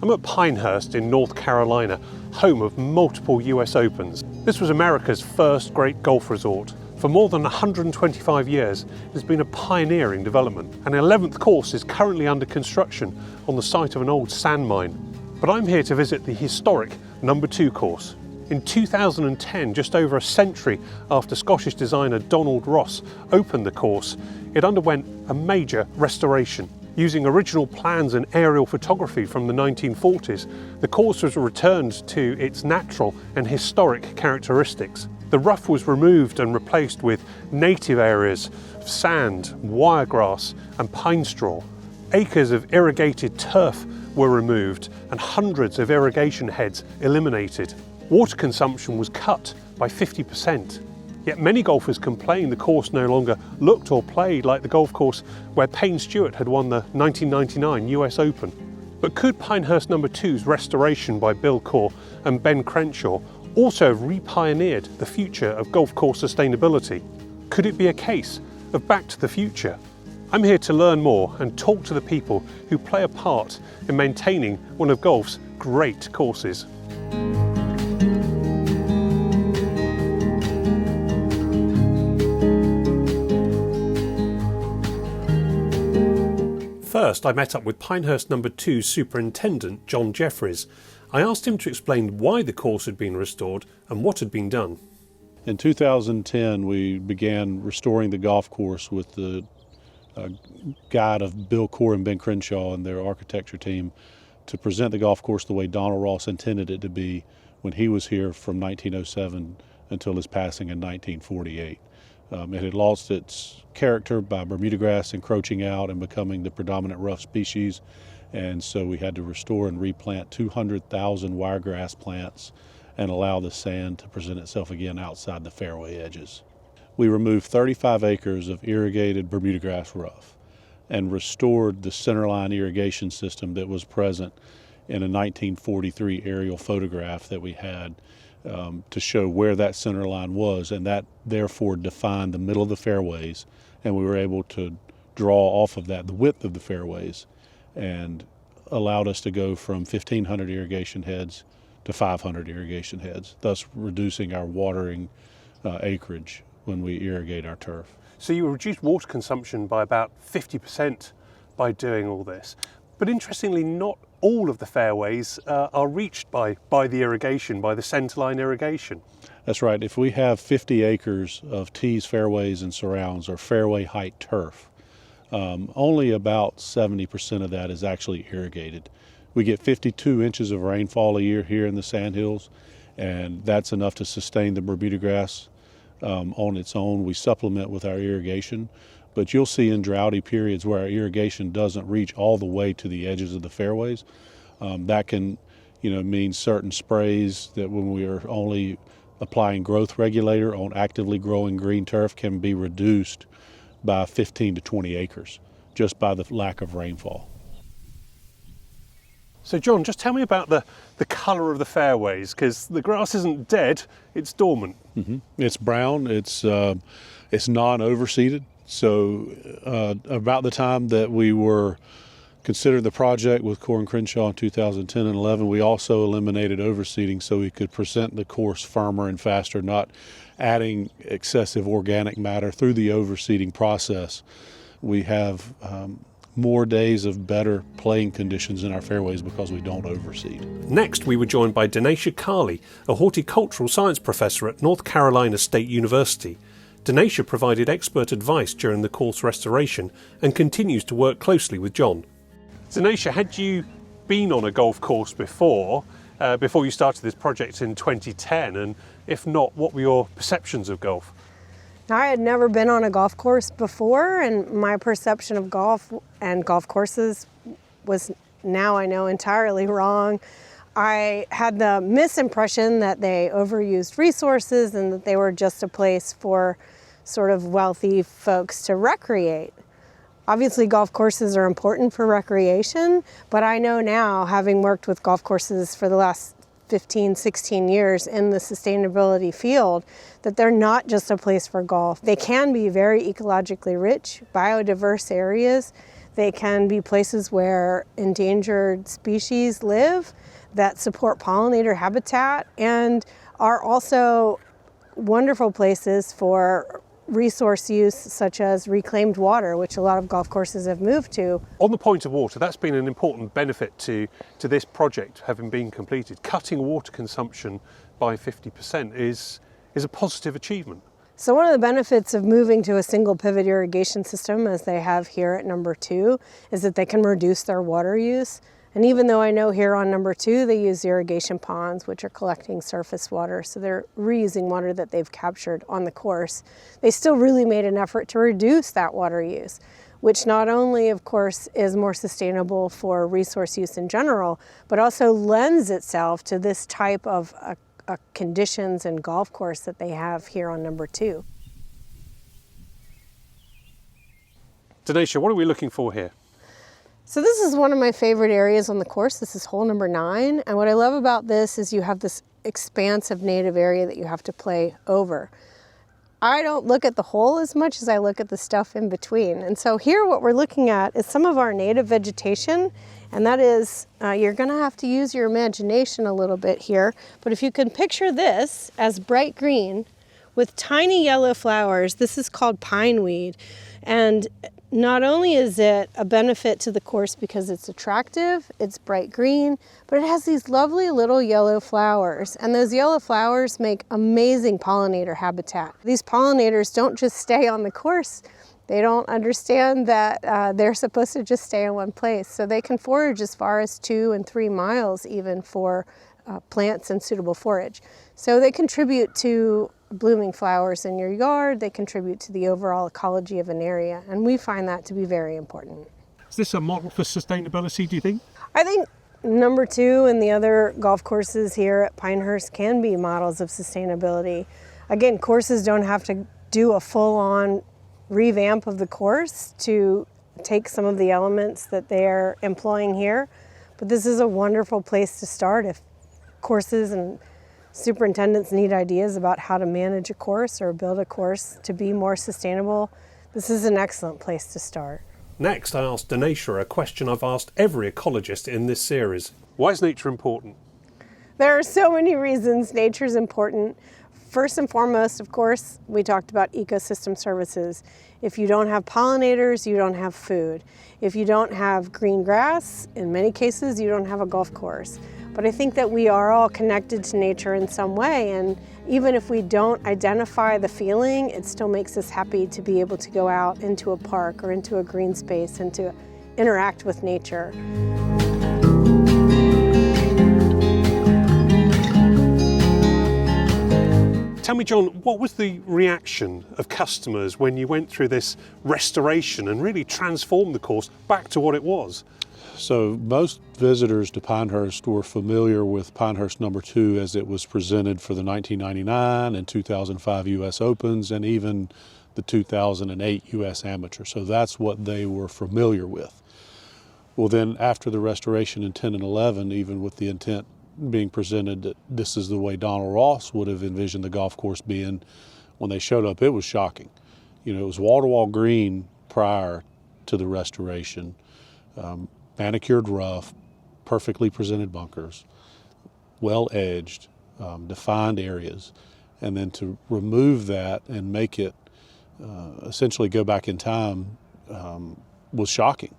I'm at Pinehurst in North Carolina, home of multiple US Opens. This was America's first great golf resort. For more than 125 years, it has been a pioneering development. An 11th course is currently under construction on the site of an old sand mine. But I'm here to visit the historic No. 2 course. In 2010, just over a century after Scottish designer Donald Ross opened the course, it underwent a major restoration. Using original plans and aerial photography from the 1940s, the course was returned to its natural and historic characteristics. The rough was removed and replaced with native areas of sand, wiregrass and pine straw. Acres of irrigated turf were removed and hundreds of irrigation heads eliminated. Water consumption was cut by 50%. Yet many golfers complain the course no longer looked or played like the golf course where Payne Stewart had won the 1999 US Open. But could Pinehurst No. 2's restoration by Bill Coore and Ben Crenshaw also have re-pioneered the future of golf course sustainability? Could it be a case of back to the future? I'm here to learn more and talk to the people who play a part in maintaining one of golf's great courses. First, I met up with Pinehurst No. 2 Superintendent John Jeffries. I asked him to explain why the course had been restored and what had been done. In 2010, we began restoring the golf course with the guide of Bill Coore and Ben Crenshaw and their architecture team to present the golf course the way Donald Ross intended it to be when he was here from 1907 until his passing in 1948. It had lost its character by Bermuda grass encroaching out and becoming the predominant rough species, and so we had to restore and replant 200,000 wiregrass plants and allow the sand to present itself again outside the fairway edges. We removed 35 acres of irrigated Bermuda grass rough and restored the centerline irrigation system that was present in a 1943 aerial photograph that we had to show where that center line was, and that therefore defined the middle of the fairways, and we were able to draw off of that the width of the fairways and allowed us to go from 1,500 irrigation heads to 500 irrigation heads, thus reducing our watering acreage when we irrigate our turf. So you reduced water consumption by about 50% by doing all this. But interestingly, not all of the fairways are reached by the irrigation, by the centerline irrigation. That's right. If we have 50 acres of tees, fairways, and surrounds, or fairway height turf, only about 70% of that is actually irrigated. We get 52 inches of rainfall a year here in the Sandhills, and that's enough to sustain the Bermuda grass on its own. We supplement with our irrigation. But you'll see in droughty periods where our irrigation doesn't reach all the way to the edges of the fairways. That can, mean certain sprays that when we are only applying growth regulator on actively growing green turf can be reduced by 15 to 20 acres just by the lack of rainfall. So John, just tell me about the colour of the fairways, because the grass isn't dead, it's dormant. Mm-hmm. It's brown, it's non-overseeded. So about the time that we were considering the project with Coore and Crenshaw in 2010 and 11, we also eliminated overseeding so we could present the course firmer and faster, not adding excessive organic matter through the overseeding process. We have more days of better playing conditions in our fairways because we don't overseed. Next, we were joined by Danesha Carley, a horticultural science professor at North Carolina State University. Danesha provided expert advice during the course restoration and continues to work closely with John. Danesha, had you been on a golf course before you started this project in 2010? And if not, what were your perceptions of golf? I had never been on a golf course before, and my perception of golf and golf courses was, now I know, entirely wrong. I had the misimpression that they overused resources and that they were just a place for sort of wealthy folks to recreate. Obviously, golf courses are important for recreation, but I know now, having worked with golf courses for the last 15, 16 years in the sustainability field, that they're not just a place for golf. They can be very ecologically rich, biodiverse areas They can be places where endangered species live that support pollinator habitat and are also wonderful places for resource use such as reclaimed water, which a lot of golf courses have moved to. On the point of water, that's been an important benefit to this project having been completed. Cutting water consumption by 50% is a positive achievement. So one of the benefits of moving to a single pivot irrigation system, as they have here at number 2, is that they can reduce their water use. And even though I know here on number 2, they use irrigation ponds, which are collecting surface water, so they're reusing water that they've captured on the course, they still really made an effort to reduce that water use, which not only, of course, is more sustainable for resource use in general, but also lends itself to this type of conditions and golf course that they have here on number 2. Danesha, what are we looking for here? So this is one of my favorite areas on the course. This is hole number 9. And what I love about this is you have this expansive native area that you have to play over. I don't look at the hole as much as I look at the stuff in between. And so here what we're looking at is some of our native vegetation. And that is, you're gonna have to use your imagination a little bit here. But if you can picture this as bright green with tiny yellow flowers, this is called pineweed. And not only is it a benefit to the course because it's attractive, it's bright green, but it has these lovely little yellow flowers. And those yellow flowers make amazing pollinator habitat. These pollinators don't just stay on the course. They don't understand that they're supposed to just stay in one place. So they can forage as far as 2 and 3 miles even for plants and suitable forage. So they contribute to blooming flowers in your yard, they contribute to the overall ecology of an area, and we find that to be very important. Is this a model for sustainability, do you think? I think number 2 and the other golf courses here at Pinehurst can be models of sustainability. Again, courses don't have to do a full-on revamp of the course to take some of the elements that they're employing here, but this is a wonderful place to start if courses and superintendents need ideas about how to manage a course or build a course to be more sustainable. This is an excellent place to start. Next, I asked Danesha a question I've asked every ecologist in this series. Why is nature important? There are so many reasons nature is important. First and foremost, of course, we talked about ecosystem services. If you don't have pollinators, you don't have food. If you don't have green grass, in many cases, you don't have a golf course. But I think that we are all connected to nature in some way, and even if we don't identify the feeling, it still makes us happy to be able to go out into a park or into a green space and to interact with nature. Tell me, John, what was the reaction of customers when you went through this restoration and really transformed the course back to what it was? So most visitors to Pinehurst were familiar with Pinehurst No. 2 as it was presented for the 1999 and 2005 U.S. Opens and even the 2008 U.S. Amateur. So that's what they were familiar with. Well, then after the restoration in 10 and 11, even with the intent being presented that this is the way Donald Ross would have envisioned the golf course being, when they showed up, it was shocking. You know, it was wall-to-wall green prior to the restoration. Manicured rough, perfectly presented bunkers, well edged, defined areas, and then to remove that and make it essentially go back in time was shocking.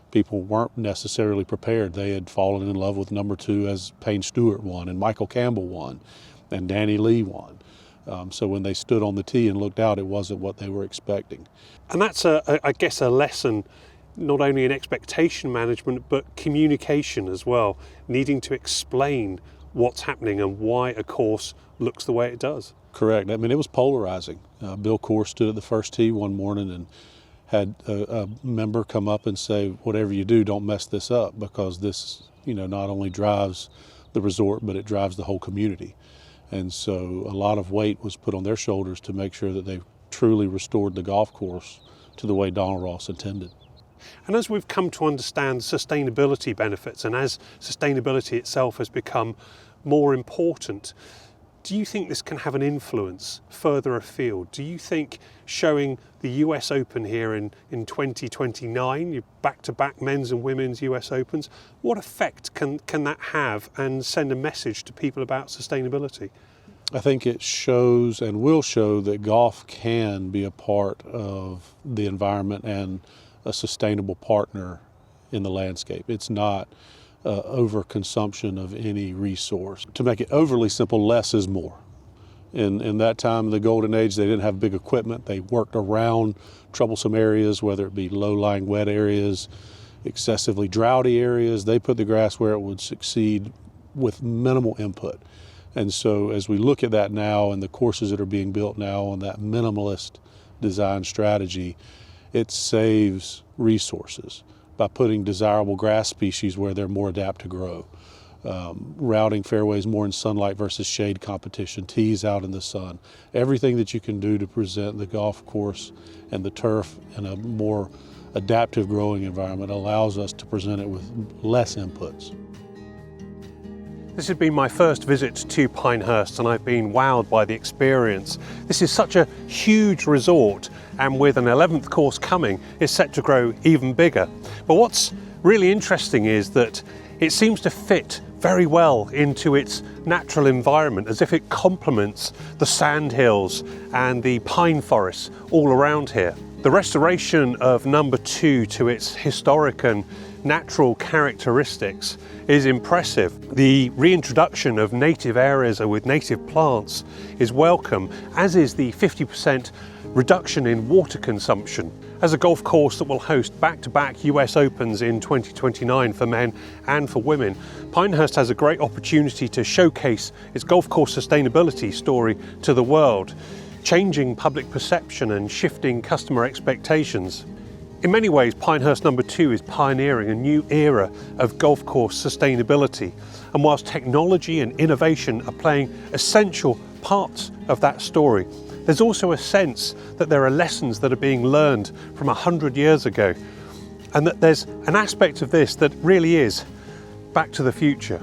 People weren't necessarily prepared. They had fallen in love with No. 2 as Payne Stewart won and Michael Campbell won and Danny Lee won. So when they stood on the tee and looked out, it wasn't what they were expecting. And that's, I guess, a lesson not only in expectation management, but communication as well, needing to explain what's happening and why a course looks the way it does. Correct. I mean, it was polarizing. Bill Coore stood at the first tee one morning and had a member come up and say, whatever you do, don't mess this up, because this, you know, not only drives the resort, but it drives the whole community. And so a lot of weight was put on their shoulders to make sure that they truly restored the golf course to the way Donald Ross intended. And as we've come to understand sustainability benefits, and as sustainability itself has become more important, Do you think this can have an influence further afield? Do you think showing the US Open here in 2029, you back-to-back men's and women's US Opens, what effect can that have and send a message to people about sustainability? I think it shows and will show that golf can be a part of the environment and a sustainable partner in the landscape. It's not overconsumption of any resource. To make it overly simple, less is more. In that time, the golden age, they didn't have big equipment. They worked around troublesome areas, whether it be low-lying wet areas, excessively droughty areas. They put the grass where it would succeed with minimal input. And so as we look at that now and the courses that are being built now on that minimalist design strategy, it saves resources by putting desirable grass species where they're more adapt to grow. Routing fairways more in sunlight versus shade competition, tees out in the sun. Everything that you can do to present the golf course and the turf in a more adaptive growing environment allows us to present it with less inputs. This has been my first visit to Pinehurst and I've been wowed by the experience. This is such a huge resort, and with an 11th course coming, it's set to grow even bigger. But what's really interesting is that it seems to fit very well into its natural environment, as if it complements the sandhills and the pine forests all around here. The restoration of No. 2 to its historic and natural characteristics is impressive. The reintroduction of native areas with native plants is welcome, as is the 50% reduction in water consumption. As a golf course that will host back-to-back US Opens in 2029 for men and for women, Pinehurst has a great opportunity to showcase its golf course sustainability story to the world, changing public perception and shifting customer expectations. In many ways, Pinehurst No. 2 is pioneering a new era of golf course sustainability. And whilst technology and innovation are playing essential parts of that story, there's also a sense that there are lessons that are being learned from 100 years ago, and that there's an aspect of this that really is back to the future.